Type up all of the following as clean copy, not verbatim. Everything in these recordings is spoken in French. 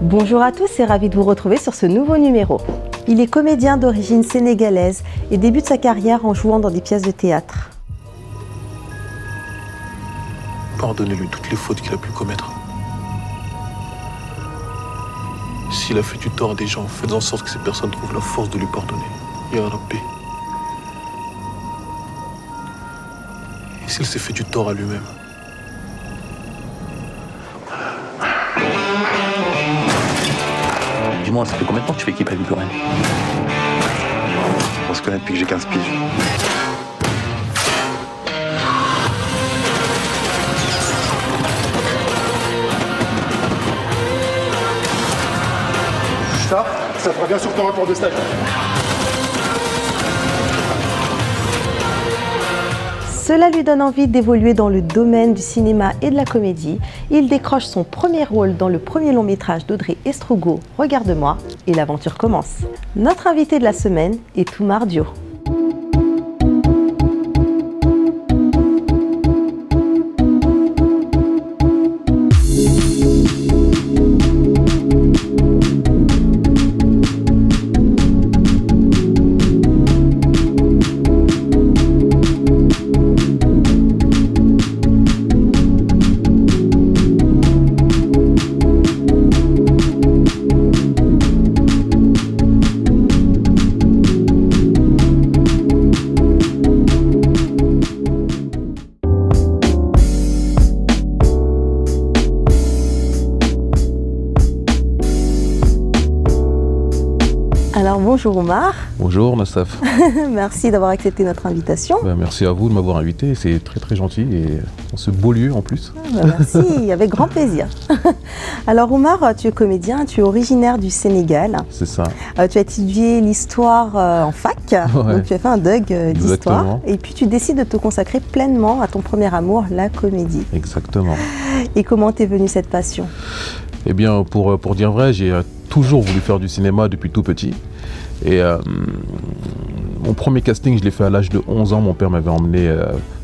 Bonjour à tous et ravi de vous retrouver sur ce nouveau numéro. Il est comédien d'origine sénégalaise et débute sa carrière en jouant dans des pièces de théâtre. Pardonnez-lui toutes les fautes qu'il a pu commettre. S'il a fait du tort à des gens, faites en sorte que ces personnes trouvent la force de lui pardonner. Ya Rabbi. Et s'il s'est fait du tort à lui-même? Dis-moi, ça fait combien de temps que tu fais équipe avec Buren? On se connaît depuis que j'ai 15 piges. Ça fera bien sur ton rapport de stage. Cela lui donne envie d'évoluer dans le domaine du cinéma et de la comédie. Il décroche son premier rôle dans le premier long métrage d'Audrey Estrugo, Regarde-moi, et l'aventure commence. Notre invité de la semaine est Toumar Dio. Alors bonjour Omar. Bonjour Nassaf. Merci d'avoir accepté notre invitation. Merci à vous de m'avoir invité, c'est très gentil et dans ce beau lieu en plus. Merci, avec grand plaisir. Alors Omar, tu es comédien, tu es originaire du Sénégal. C'est ça. Tu as étudié l'histoire en fac, Ouais. donc tu as fait un DUG d'histoire. Exactement. Et puis tu décides de te consacrer pleinement à ton premier amour, la comédie. Exactement. Et comment t'es venue cette passion? Eh bien, pour dire vrai, j'ai toujours voulu faire du cinéma depuis tout petit. Et mon premier casting, je l'ai fait à l'âge de 11 ans. Mon père m'avait emmené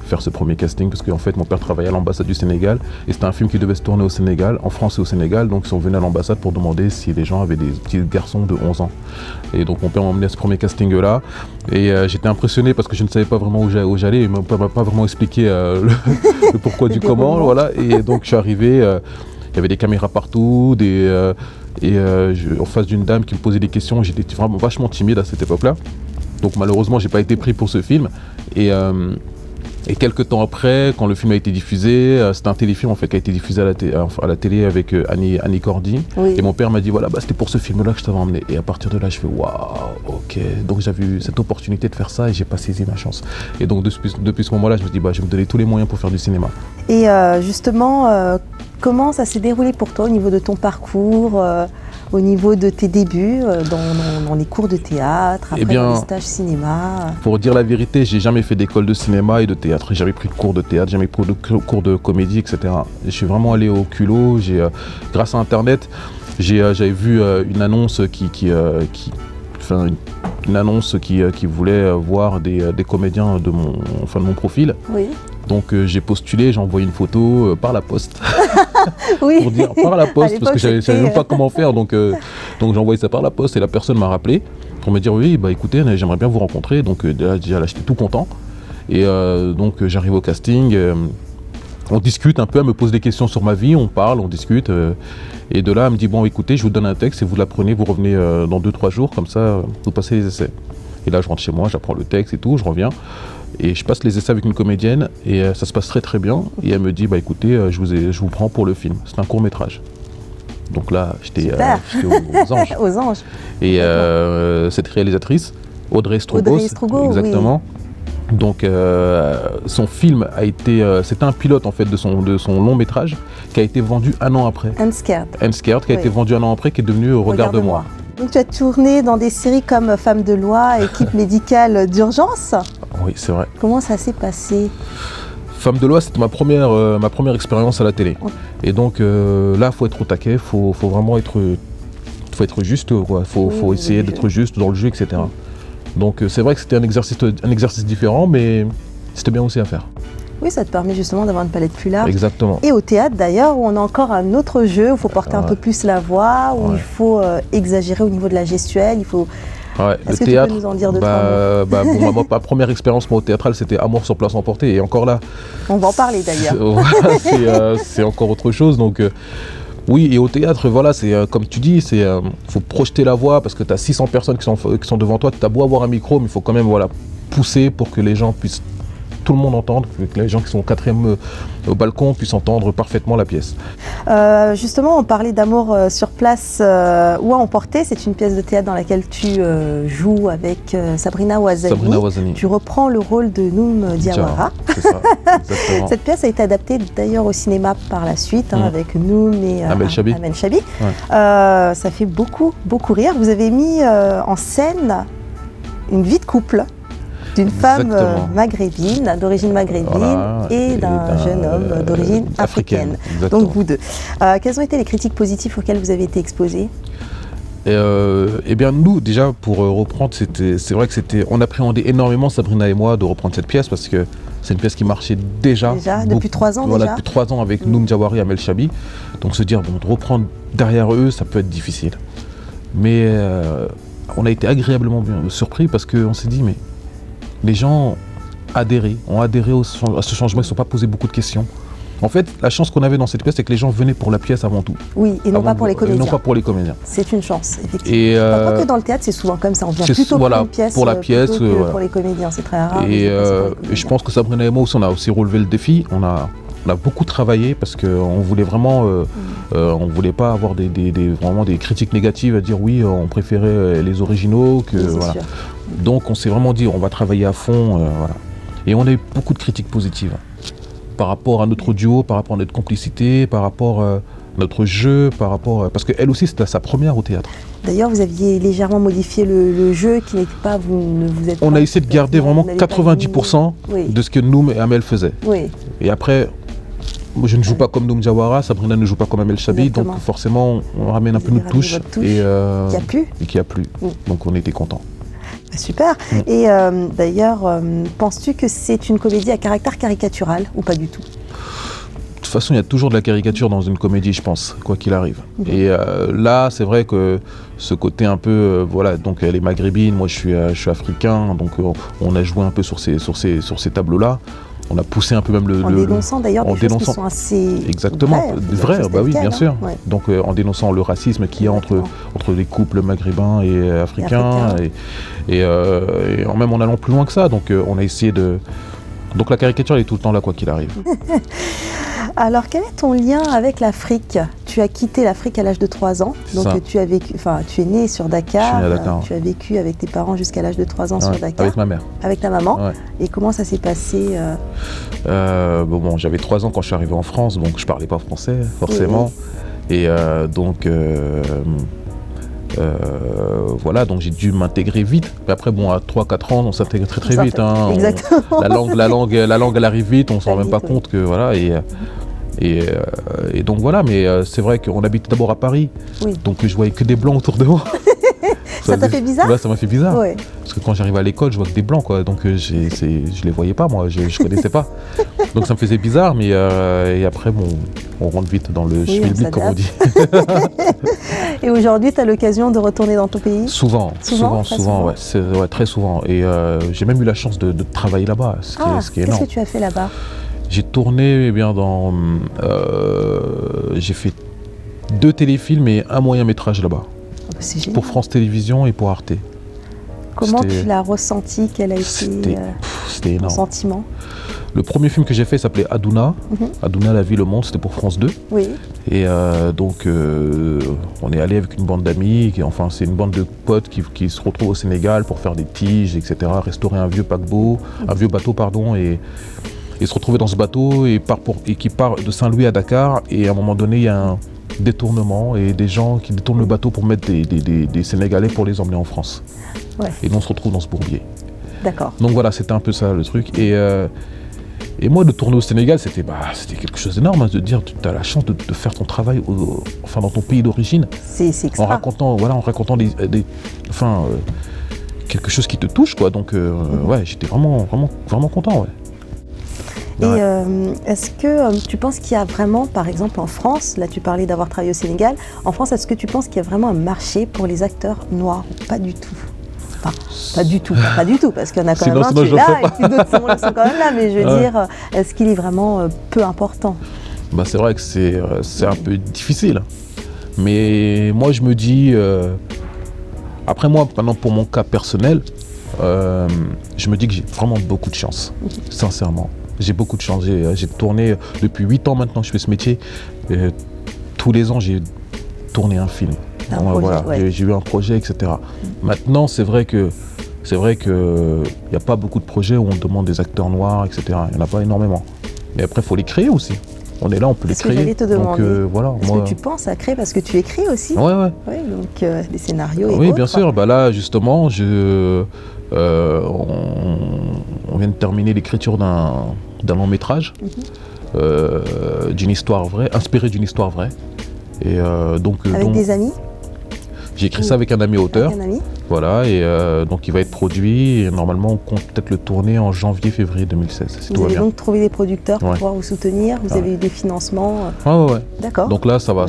faire ce premier casting parce qu'en fait, mon père travaillait à l'ambassade du Sénégal. Et c'était un film qui devait se tourner au Sénégal, en France et au Sénégal. Donc, ils sont venus à l'ambassade pour demander si les gens avaient des petits garçons de 11 ans. Et donc, mon père m'a emmené à ce premier casting-là. Et j'étais impressionné parce que je ne savais pas vraiment où j'allais. Mon père m'a pas vraiment expliqué le pourquoi du comment. Voilà. Et donc, je suis arrivé... il y avait des caméras partout, en face d'une dame qui me posait des questions. J'étais vraiment vachement timide à cette époque-là. Donc malheureusement, j'ai pas été pris pour ce film. Et quelques temps après, quand le film a été diffusé, c'était un téléfilm en fait qui a été diffusé à la télé avec Annie Cordy. Oui. Et mon père m'a dit voilà, c'était pour ce film-là que je t'avais emmené. Et à partir de là, je fais waouh, ok. Donc j'avais eu cette opportunité de faire ça et j'ai pas saisi ma chance. Et donc depuis ce moment-là, je me dis je vais me donner tous les moyens pour faire du cinéma. Et justement, comment ça s'est déroulé pour toi au niveau de ton parcours, au niveau de tes débuts dans les cours de théâtre, après dans les stages cinéma? Pour dire la vérité, j'ai jamais fait d'école de cinéma et de théâtre. J'ai jamais pris de cours de théâtre, jamais pris de cours de comédie, etc. Je suis vraiment allé au culot. Grâce à Internet, j'avais vu une annonce qui voulait voir des comédiens de mon profil. Oui. Donc j'ai postulé, j'ai envoyé une photo par la poste. Oui. Pour dire par la poste, parce que je savais même pas comment faire. Donc j'ai envoyé ça par la poste et la personne m'a rappelé pour me dire oui, écoutez, j'aimerais bien vous rencontrer. Donc déjà là, j'étais tout content. Et donc j'arrive au casting. On discute un peu, elle me pose des questions sur ma vie, on parle, on discute. Et de là, elle me dit bon, écoutez, je vous donne un texte et vous l'apprenez, vous revenez dans 2-3 jours, comme ça, vous passez les essais. Et là, je rentre chez moi, j'apprends le texte et tout, je reviens. Et je passe les essais avec une comédienne et ça se passe très bien. Et elle me dit écoutez, je vous prends pour le film. C'est un court métrage. Donc là, j'étais aux anges. Aux anges. Et cette réalisatrice, Audrey Estrugo, exactement. Oui. Donc son film a été, c'était un pilote en fait de son long métrage qui a été vendu un an après. Unscared, qui a été vendu un an après, qui est devenu Regarde-moi. Donc tu as tourné dans des séries comme Femme de loi, Équipe médicale d'urgence. Oui, c'est vrai. Comment ça s'est passé? Femme de loi, c'était ma première expérience à la télé. Et donc là, il faut être au taquet, faut vraiment être juste, quoi. Faut essayer d'être juste dans le jeu, etc. Donc c'est vrai que c'était un exercice différent, mais c'était bien aussi à faire. Oui, ça te permet justement d'avoir une palette plus large. Exactement. Et au théâtre d'ailleurs, où on a encore un autre jeu, où il faut porter un peu plus la voix, où il faut exagérer au niveau de la gestuelle, il faut... Ouais, Est-ce que tu peux nous en dire deux, trois mots? Ma première expérience au théâtral, c'était Amour sur place emporté. Et encore là... On va en parler d'ailleurs. C'est encore autre chose. Donc, oui, et au théâtre, voilà, c'est comme tu dis, il faut projeter la voix parce que tu as 600 personnes qui sont devant toi. Tu as beau avoir un micro, mais il faut quand même pousser pour que les gens puissent... tout le monde entendre, que les gens qui sont au 4e au balcon puissent entendre parfaitement la pièce. Justement, on parlait d'Amour sur place ou à emporter. C'est une pièce de théâtre dans laquelle tu joues avec Sabrina Ouazani. Tu reprends le rôle de Noum Diawara. C'est ça, exactement. Cette pièce a été adaptée d'ailleurs au cinéma par la suite, avec Noum et Amel Chabi. Ouais. Ça fait beaucoup rire. Vous avez mis en scène une vie de couple d'une femme maghrébine, d'origine maghrébine, et d'un jeune homme d'origine africaine. Donc vous deux. Quelles ont été les critiques positives auxquelles vous avez été exposés? Eh bien nous, déjà, pour reprendre, c'est vrai que on appréhendait énormément, Sabrina et moi, de reprendre cette pièce parce que c'est une pièce qui marchait déjà depuis 3 ans depuis 3 ans avec Noum Diawara et Amel Chabi. Donc se dire, bon, de reprendre derrière eux, ça peut être difficile. Mais on a été agréablement bien surpris parce qu'on s'est dit, mais les gens ont adhéré à ce changement, ils ne se sont pas posé beaucoup de questions. En fait, la chance qu'on avait dans cette pièce, c'est que les gens venaient pour la pièce avant tout. Oui, et non pas pour les comédiens. Et non pas pour les comédiens. C'est une chance, effectivement. Pas que dans le théâtre, c'est souvent comme ça. On vient plutôt pour une pièce, pour la pièce, plutôt que pour les comédiens. C'est très rare. Et je pense que Sabrina et moi aussi, on a aussi relevé le défi. On a beaucoup travaillé parce qu'on voulait vraiment, on voulait pas avoir vraiment des critiques négatives à dire oui, on préférait les originaux que voilà. Donc on s'est vraiment dit, on va travailler à fond, voilà. Et on a eu beaucoup de critiques positives par rapport à notre duo, par rapport à notre complicité, par rapport à notre jeu, par rapport parce qu'elle aussi c'était sa première au théâtre. D'ailleurs, vous aviez légèrement modifié le jeu qui n'était pas, On a essayé de garder vraiment 90% de ce que Noum et Amel faisaient. Oui. Et après, moi, je ne joue pas comme Noum Diawara, Sabrina ne joue pas comme Amel Chabi, donc forcément on ramène un peu notre touche et qui a plu. Donc on était contents. Super. Et d'ailleurs, penses-tu que c'est une comédie à caractère caricatural ou pas du tout? De toute façon, il y a toujours de la caricature dans une comédie, je pense, quoi qu'il arrive. Et là, c'est vrai que ce côté un peu, voilà, donc elle est maghrébine, moi je suis africain, donc on a joué un peu sur ces tableaux-là. On a poussé un peu même en dénonçant d'ailleurs des choses qui sont assez vraies, bah oui, bien sûr. Ouais. Donc en dénonçant le racisme qu'il y a entre les couples maghrébins et africains, et même en allant plus loin que ça. Donc on a essayé de... Donc la caricature elle est tout le temps là, quoi qu'il arrive. Alors quel est ton lien avec l'Afrique? Tu as quitté l'Afrique à l'âge de 3 ans, donc tu as vécu, tu es né sur Dakar, je suis né à Dakar, tu as vécu avec tes parents jusqu'à l'âge de 3 ans sur Dakar. Avec ma mère. Avec ta maman. Et comment ça s'est passé? Bon, j'avais 3 ans quand je suis arrivé en France, donc je parlais pas français forcément. Et donc voilà, donc j'ai dû m'intégrer vite. Mais après, bon, à 3-4 ans, on s'intègre très vite. Hein. Exactement. La langue, elle arrive vite, on s'en rend même pas compte que voilà. Et donc voilà, mais c'est vrai qu'on habitait d'abord à Paris, donc je voyais que des blancs autour de moi. Ça t'a fait bizarre? Ouais, ça m'a fait bizarre. Ouais. Parce que quand j'arrivais à l'école, je vois que des blancs, quoi. Donc je les voyais pas, moi, je connaissais pas. Donc ça me faisait bizarre, mais et après, bon, on rentre vite dans le schmilblick, comme on dit. Et aujourd'hui, tu as l'occasion de retourner dans ton pays? Souvent, ouais, très souvent. Et j'ai même eu la chance de travailler là-bas, ce qui est énorme. Qu'est-ce que tu as fait là-bas? J'ai tourné j'ai fait 2 téléfilms et 1 moyen métrage là-bas. Pour France Télévisions et pour Arte. Comment tu l'as ressenti? Quel a été ton sentiment? Le premier film que j'ai fait s'appelait Aduna. Aduna, la vie, le monde, c'était pour France 2. Oui. Et donc, on est allé avec une bande d'amis, enfin, c'est une bande de potes qui se retrouvent au Sénégal pour faire des tiges, etc., restaurer un vieux paquebot, un vieux bateau, pardon, et se retrouver dans ce bateau et qui part de Saint-Louis à Dakar. Et à un moment donné, il y a un détournement et des gens qui détournent le bateau pour mettre des Sénégalais pour les emmener en France. Ouais. Et nous, on se retrouve dans ce bourbier. D'accord. Donc voilà, c'était un peu ça le truc. Et moi, de tourner au Sénégal, c'était quelque chose d'énorme, hein, de dire tu as la chance de faire ton travail dans ton pays d'origine. C'est extra. En racontant quelque chose qui te touche, quoi. Donc ouais, j'étais vraiment content, ouais. Et est-ce que tu penses qu'il y a vraiment, par exemple en France, là tu parlais d'avoir travaillé au Sénégal, en France, est-ce que tu penses qu'il y a vraiment un marché pour les acteurs noirs ou pas du tout? Enfin, pas du tout, pas du tout, parce qu'il y en a quand même un qui est là, et puis d'autres sont quand même là, mais je veux dire, est-ce qu'il est vraiment peu important? Bah, c'est vrai que c'est un peu difficile. Mais moi, je me dis, après moi, maintenant pour mon cas personnel, je me dis que j'ai vraiment beaucoup de chance, sincèrement. J'ai beaucoup de chance. J'ai tourné depuis 8 ans maintenant que je fais ce métier. Tous les ans, j'ai tourné un film. Voilà, j'ai eu un projet, etc. Maintenant, c'est vrai que il n'y a pas beaucoup de projets où on demande des acteurs noirs, etc. Il n'y en a pas énormément. Mais après, il faut les créer aussi. On est là, on peut les créer. J'allais te demander. Donc, voilà, est-ce que tu penses à créer, parce que tu écris aussi? Ouais. Donc des scénarios et oui, autres. bien sûr. Bah là, justement, on vient de terminer l'écriture d'un long métrage d'une histoire vraie, inspiré d'une histoire vraie. Et avec des amis? J'ai écrit ça avec un ami auteur. Avec un ami. Voilà, et donc il va être produit. Et normalement, on compte peut-être le tourner en janvier-février 2016. Si vous avez donc trouvé des producteurs pour pouvoir vous soutenir. Vous avez eu des financements. Ouais. D'accord. Donc là, ça va,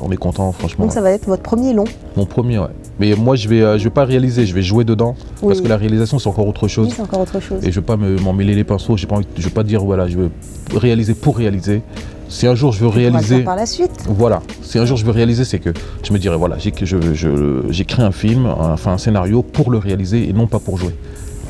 on est content, franchement. Donc ça va être votre premier long. Mon premier, ouais. Mais moi, je vais pas réaliser, je vais jouer dedans. Oui. Parce que la réalisation, c'est encore autre chose. Oui, c'est encore autre chose. Et je vais pas m'en mêler les pinceaux. Je vais pas dire, voilà, je veux réaliser pour réaliser. Si un jour je veux réaliser, par la suite. Voilà. Si un jour je veux réaliser, c'est que je me dirais voilà, j'écris un film, enfin un scénario pour le réaliser et non pas pour jouer.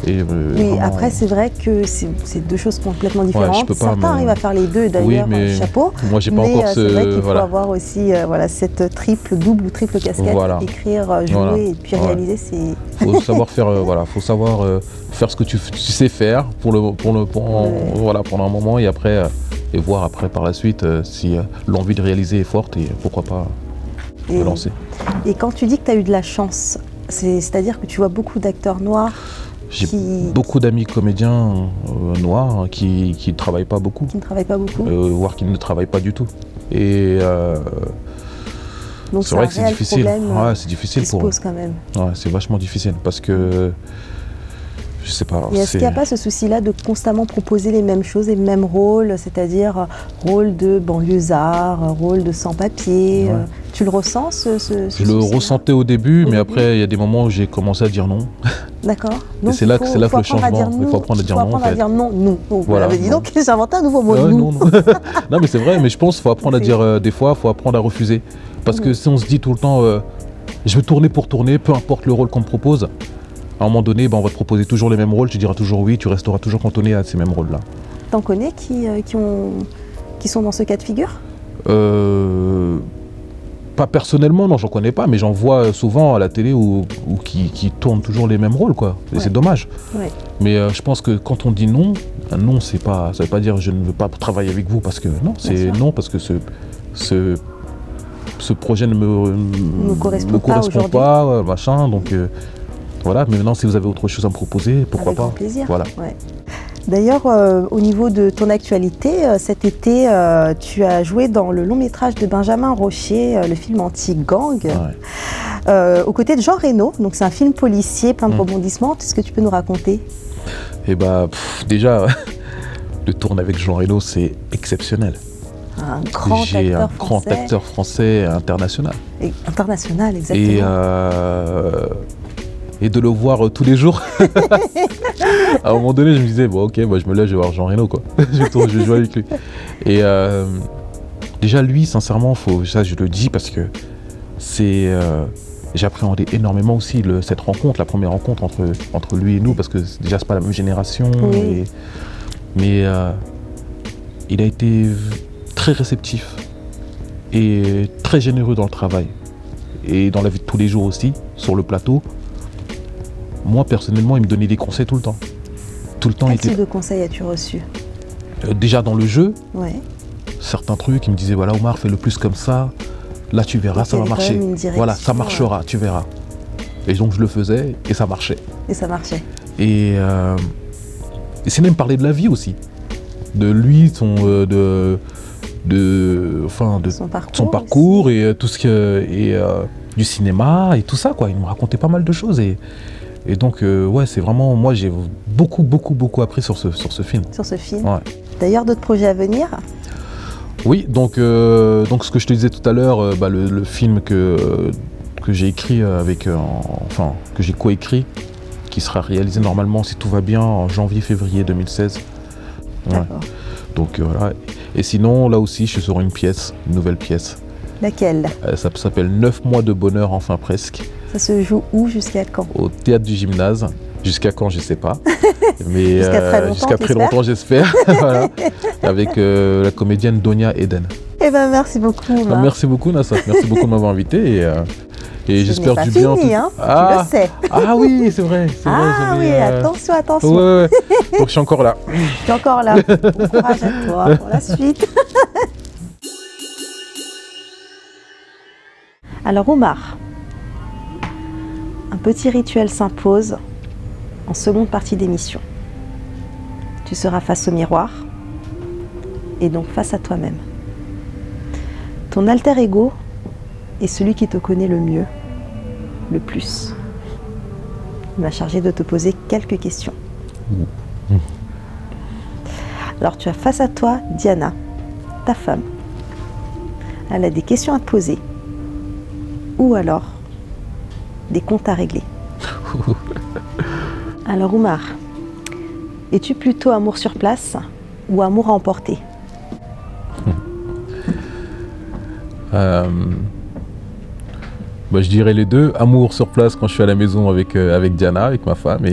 Et oui, vraiment... après c'est vrai que c'est deux choses complètement différentes. Ouais, je peux pas, certains arrivent à faire les deux d'ailleurs, chapeau. Moi j'ai pas encore c'est vrai qu'il faut avoir aussi cette double ou triple casquette, écrire, jouer et puis réaliser. C'est. Faut savoir faire, faut savoir faire ce que tu sais faire pendant un moment et après. Et voir après par la suite si l'envie de réaliser est forte et pourquoi pas me lancer. Et quand tu dis que tu as eu de la chance, c'est-à-dire que tu vois beaucoup d'acteurs noirs? J'ai beaucoup d'amis comédiens noirs qui ne travaillent pas beaucoup. Qui ne travaillent pas beaucoup voire qui ne travaillent pas du tout. Et c'est vrai que c'est difficile. Ouais, c'est difficile pour eux. Quand même. Ouais, c'est vachement difficile parce que je sais pas. Et est-ce qu'il n'y a pas ce souci-là de constamment proposer les mêmes choses, les mêmes rôles, c'est-à-dire rôle de banlieusard, rôle de sans-papier? Tu le ressens, Je le ressentais au début, mais après, il y a des moments où j'ai commencé à dire non. D'accord. Et c'est là que le changement. Il faut apprendre à dire non. Il faut apprendre à dire non, nous. Voilà. Dis donc, j'ai inventé un nouveau mot, nous. Non, mais c'est vrai, mais je pense qu'il faut apprendre à dire des fois, il faut apprendre à refuser. Parce que si on se dit tout le temps, je veux tourner pour tourner, peu importe le rôle qu'on me propose, à un moment donné, on va te proposer toujours les mêmes rôles, tu diras toujours oui, tu resteras toujours cantonné à ces mêmes rôles-là. T'en connais qui sont dans ce cas de figure? Pas personnellement, non, j'en connais pas, mais j'en vois souvent à la télé ou qui tournent toujours les mêmes rôles, quoi. Et c'est dommage. Ouais. Mais je pense que quand on dit non, non, ça veut pas dire je ne veux pas travailler avec vous parce que non, c'est non parce que ce projet ne me correspond pas, machin, donc. Voilà, mais maintenant, si vous avez autre chose à me proposer, pourquoi pas. Avec plaisir. Voilà. Ouais. D'ailleurs, au niveau de ton actualité, cet été, tu as joué dans le long métrage de Benjamin Rocher, le film Anti-Gang, aux côtés de Jean Reno. Donc, c'est un film policier, plein de rebondissements. Qu'est-ce que tu peux nous raconter? Eh bien, déjà, le tourner avec Jean Reno, c'est exceptionnel. Un grand acteur français international. International, exactement. Et de le voir tous les jours. À un moment donné, je me disais, bon, ok, je me lève, je vais voir Jean Reno, quoi. Je vais jouer avec lui. Et déjà, lui, sincèrement, ça, je le dis parce que j'appréhendais énormément aussi cette rencontre, la première rencontre entre lui et nous, parce que déjà, c'est pas la même génération. Oui. Mais il a été très réceptif et très généreux dans le travail. Et dans la vie de tous les jours aussi, sur le plateau. Moi, personnellement, il me donnait des conseils tout le temps. Tout le temps. Quel type de conseils as-tu reçu? Déjà dans le jeu, certains trucs, il me disait, voilà, Omar, fais le plus comme ça. Là, tu verras, ça va marcher. Voilà, ça marchera, tu verras. Et donc, je le faisais et ça marchait. Et ça marchait. Et c'est même parler de la vie aussi. De lui, son parcours et tout ce que... du cinéma et tout ça, quoi. Il me racontait pas mal de choses et Et donc, ouais, c'est vraiment, moi j'ai beaucoup appris sur ce film. Sur ce film. Ouais. D'ailleurs, d'autres projets à venir? Oui, donc ce que je te disais tout à l'heure, le film que j'ai écrit enfin, que j'ai coécrit, qui sera réalisé normalement, si tout va bien, en janvier-février 2016. Ouais. D'accord. Donc voilà. Et sinon, là aussi, je suis sur une nouvelle pièce. Laquelle? Ça s'appelle 9 mois de bonheur, enfin presque. Ça se joue où, jusqu'à quand? Au théâtre du Gymnase. Jusqu'à quand, je sais pas. Mais jusqu'à très longtemps, j'espère. Voilà. Avec la comédienne Donia Eden. Eh ben, merci beaucoup. Omar. Merci beaucoup, Nassaf. Merci beaucoup de m'avoir invité. Et j'espère du bien. Fini, hein, ah, tu le sais. Ah oui, c'est vrai. Ah oui, attention, attention. Ouais. Donc je suis encore là. Tu es encore là. Bon courage à toi pour la suite. Alors Omar, un petit rituel s'impose en seconde partie d'émission. Tu seras face au miroir et donc face à toi-même. Ton alter ego est celui qui te connaît le mieux, le plus. Il m'a chargé de te poser quelques questions. Alors tu as face à toi Diana, ta femme. Elle a des questions à te poser. Ou alors des comptes à régler. Alors Omar, es-tu plutôt amour sur place ou amour à emporter? Je dirais les deux. Amour sur place quand je suis à la maison avec Diana, avec ma femme,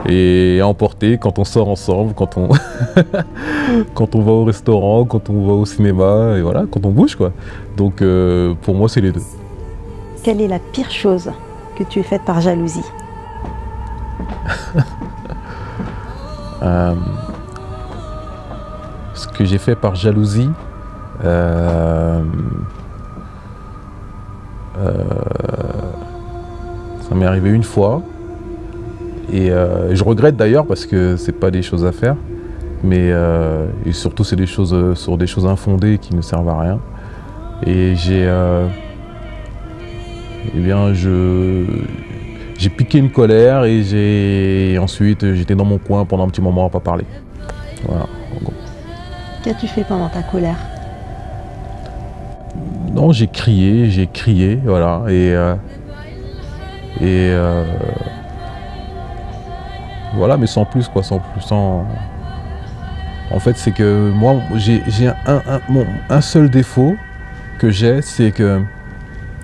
et à emporter quand on sort ensemble, quand on va au restaurant, quand on va au cinéma, et voilà, quand on bouge quoi. Donc pour moi c'est les deux. Quelle est la pire chose que tu aies faite par jalousie? Ce que j'ai fait par jalousie, ça m'est arrivé une fois et je regrette d'ailleurs parce que c'est pas des choses à faire, mais et surtout c'est des choses sur des choses infondées qui ne servent à rien. Et j'ai piqué une colère et ensuite j'étais dans mon coin pendant un petit moment à pas parler. Voilà. Qu'as-tu fait pendant ta colère? Non, j'ai crié, voilà, voilà, mais sans plus quoi, En fait, c'est que moi, j'ai un seul défaut que j'ai, c'est que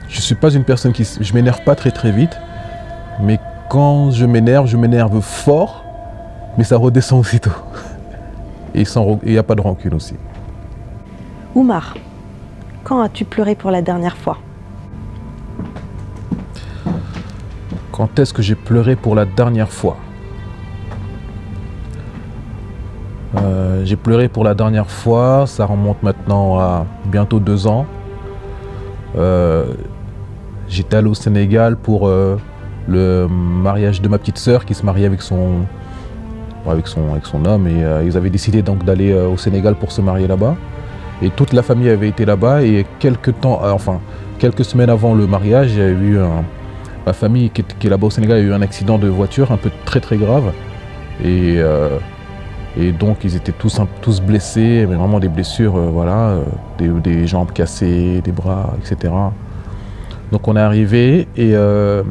je suis pas une personne je m'énerve pas très vite, mais quand je m'énerve fort, mais ça redescend aussitôt. Et il n'y a pas de rancune aussi. Omar, quand as-tu pleuré pour la dernière fois? Quand est-ce que j'ai pleuré pour la dernière fois? J'ai pleuré pour la dernière fois, ça remonte maintenant à bientôt 2 ans. J'étais allé au Sénégal pour le mariage de ma petite sœur qui se mariait avec son homme, et ils avaient décidé donc d'aller au Sénégal pour se marier là-bas. Et toute la famille avait été là-bas, et quelques semaines avant le mariage, il y avait eu ma famille qui est là-bas au Sénégal, il y a eu un accident de voiture un peu très grave. Et donc ils étaient tous blessés, mais vraiment des blessures, voilà, des jambes cassées, des bras, etc. Donc on est arrivé et je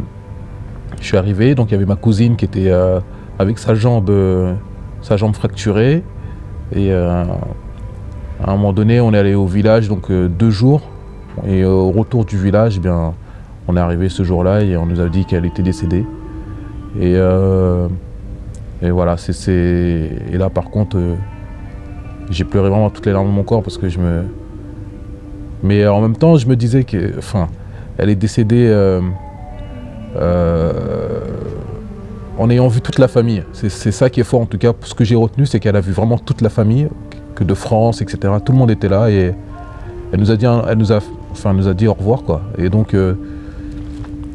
suis arrivé, donc il y avait ma cousine qui était avec sa jambe fracturée. Et à un moment donné, on est allé au village, donc 2 jours. Et au retour du village, eh bien, on est arrivé ce jour-là et on nous a dit qu'elle était décédée. Et voilà, et là par contre, j'ai pleuré vraiment toutes les larmes de mon corps parce que mais en même temps, je me disais que, elle est décédée en ayant vu toute la famille. C'est ça qui est fort en tout cas. Ce que j'ai retenu, c'est qu'elle a vu vraiment toute la famille, que de France, etc. Tout le monde était là et elle nous a dit au revoir quoi. Et donc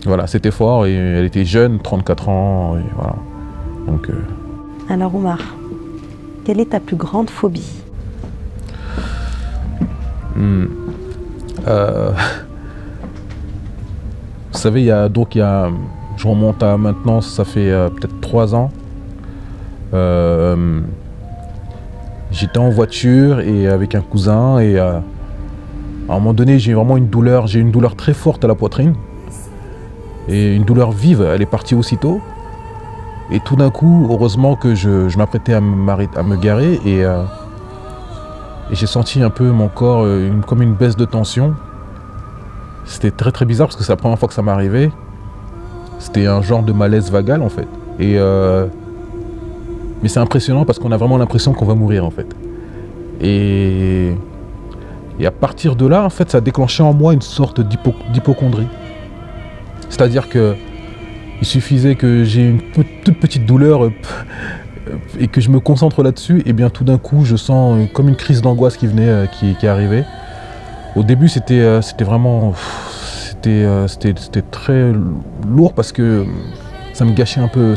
voilà, c'était fort et elle était jeune, 34 ans, et voilà. Donc, Alors Omar, quelle est ta plus grande phobie? Vous savez, il y a Je remonte à maintenant, ça fait peut-être 3 ans. J'étais en voiture et avec un cousin et à un moment donné, j'ai vraiment une douleur très forte à la poitrine. Et une douleur vive, elle est partie aussitôt. Et tout d'un coup, heureusement que je m'apprêtais à me garer et j'ai senti un peu mon corps comme une baisse de tension. C'était très très bizarre parce que c'est la première fois que ça m'arrivait. C'était un genre de malaise vagal en fait. Mais c'est impressionnant parce qu'on a vraiment l'impression qu'on va mourir en fait. Et à partir de là, en fait, ça a déclenché en moi une sorte d'hypocondrie. C'est-à-dire que il suffisait que j'ai une toute petite douleur et que je me concentre là-dessus, et bien tout d'un coup, je sens comme une crise d'angoisse qui venait, qui arrivait. Au début, c'était vraiment, c'était très lourd parce que ça me gâchait un peu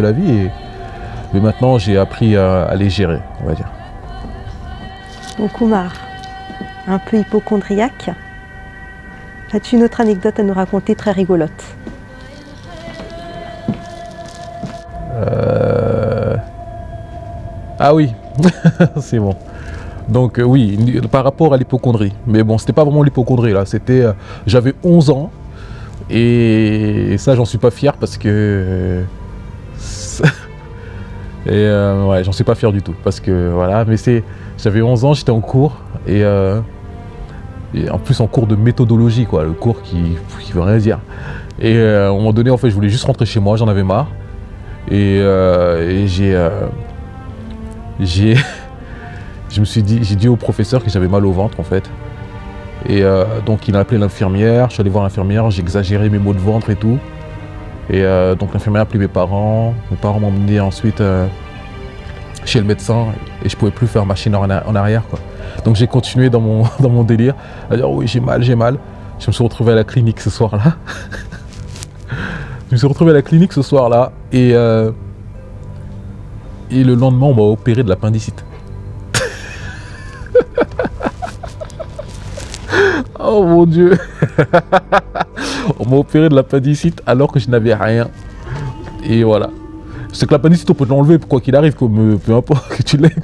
la vie. Mais maintenant, j'ai appris à les gérer, on va dire. Donc Oumar, un peu hypocondriaque. As-tu une autre anecdote à nous raconter très rigolote? Ah oui, c'est bon. Donc oui, par rapport à l'hypocondrie. Mais bon, c'était pas vraiment l'hypocondrie là, c'était... j'avais 11 ans et ça, j'en suis pas fier parce que... ouais, j'en suis pas fier du tout parce que voilà, mais j'avais 11 ans, j'étais en cours et en plus en cours de méthodologie quoi, le cours qui veut rien dire. Et à un moment donné, en fait, je voulais juste rentrer chez moi, j'en avais marre et j'ai dit au professeur que j'avais mal au ventre en fait. Et donc il a appelé l'infirmière, je suis allé voir l'infirmière, j'ai exagéré mes maux de ventre et tout. Et donc l'infirmière a appelé mes parents m'ont emmené ensuite chez le médecin et je pouvais plus faire machine en arrière quoi. Donc j'ai continué dans mon délire à dire oui j'ai mal. Je me suis retrouvé à la clinique ce soir-là. Et le lendemain on m'a opéré de l'appendicite. Oh mon Dieu. On m'a opéré de l'appendicite alors que je n'avais rien. Et voilà. C'est que l'appendicite on peut l'enlever quoi qu'il arrive, comme peu importe que tu l'aies.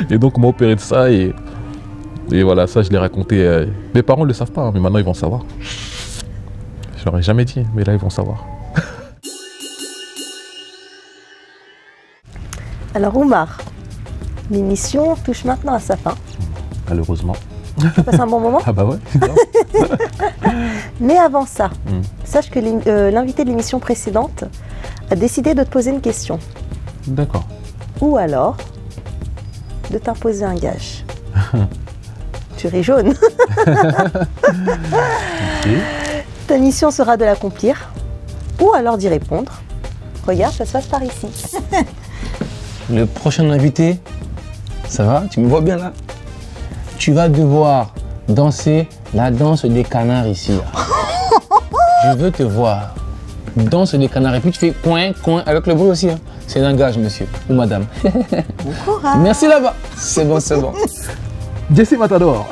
Et donc on m'a opéré de ça et voilà, ça je l'ai raconté. Mes parents ne le savent pas, hein, mais maintenant ils vont savoir. Je leur ai jamais dit, mais là ils vont savoir. Alors Oumar, l'émission touche maintenant à sa fin. Malheureusement. Tu as passé un bon moment? Ah bah ouais. Mais avant ça, sache que l'invité de l'émission précédente a décidé de te poser une question. D'accord. Ou alors, de t'imposer un gage. Tu ris jaune. Okay. Ta mission sera de l'accomplir, ou alors d'y répondre. Regarde, ça se passe par ici. Le prochain invité, ça va? Tu me vois bien là? Tu vas devoir danser la danse des canards ici. Je veux te voir. Danse des canards. Et puis tu fais coin, coin, avec le bruit aussi. Hein. C'est un gage, monsieur ou madame. Bon courage. Merci là-bas. C'est bon, c'est bon. Jessie Matador,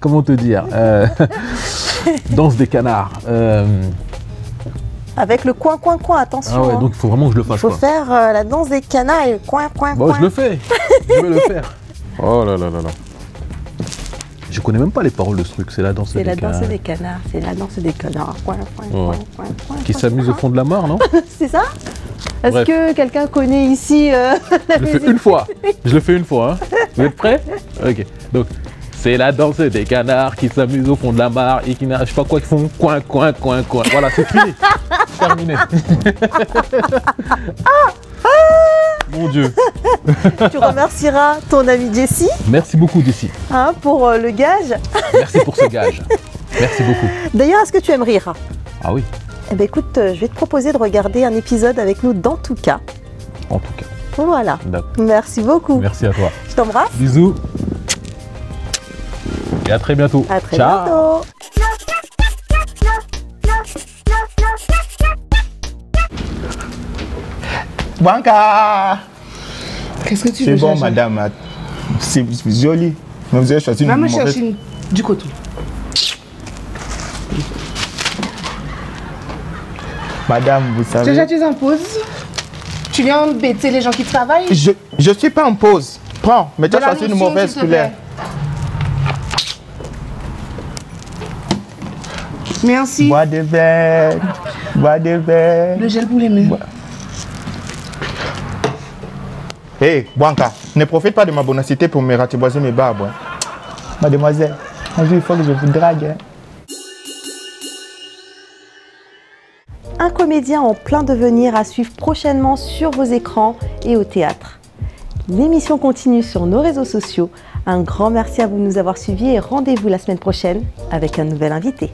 comment te dire danse des canards. Avec le coin, coin, coin, attention. Ah ouais, donc il faut vraiment que je le fasse. Il faut faire la danse des canards et le coin, coin, bon, coin. je le fais. Je vais le faire. Oh là là là là. Je connais même pas les paroles de ce truc, c'est la danse des canards. C'est la danse des canards, c'est la danse des canards. Coin, coin, coin, coin, coin. Qui s'amuse au fond de la mare, non? C'est ça? Est-ce que quelqu'un connaît ici Je le fais une fois. Je le fais une fois. Hein. Vous êtes prêts? Ok. Donc, c'est la danse des canards qui s'amusent au fond de la mare et qui n'arrivent je sais pas quoi, qui font coin, coin, coin, coin. Voilà, c'est fini. Terminé. Mon Dieu. Tu remercieras ton ami Jessie. Merci beaucoup, Jessie. Hein, pour le gage. Merci pour ce gage. Merci beaucoup. D'ailleurs, est-ce que tu aimes rire? Ah oui. Eh bien, écoute, je vais te proposer de regarder un épisode avec nous dans tout cas. En tout cas. Voilà. Merci beaucoup. Merci à toi. Je t'embrasse. Bisous. Et à très bientôt. À très Ciao. bientôt. Banca! Qu'est-ce que tu veux? C'est bon, chercher? madame. C'est joli. Mais vous avez choisi une Va me mauvaise... chercher du coton. Madame, vous savez... Déjà, tu es en pause. Tu viens embêter les gens qui travaillent. Je suis pas en pause. Prends, mais tu as Voilà, choisi une monsieur, mauvaise s'il te couleur. plaît. Merci. Bois de verre. Bois de verre. Le gel pour les mains. Hé, Bouanka, ne profite pas de ma bonacité pour me ratiboiser mes barbes. Hein. Mademoiselle, un jour il faut que je vous drague. Hein. Un comédien en plein devenir à suivre prochainement sur vos écrans et au théâtre. L'émission continue sur nos réseaux sociaux. Un grand merci à vous de nous avoir suivis et rendez-vous la semaine prochaine avec un nouvel invité.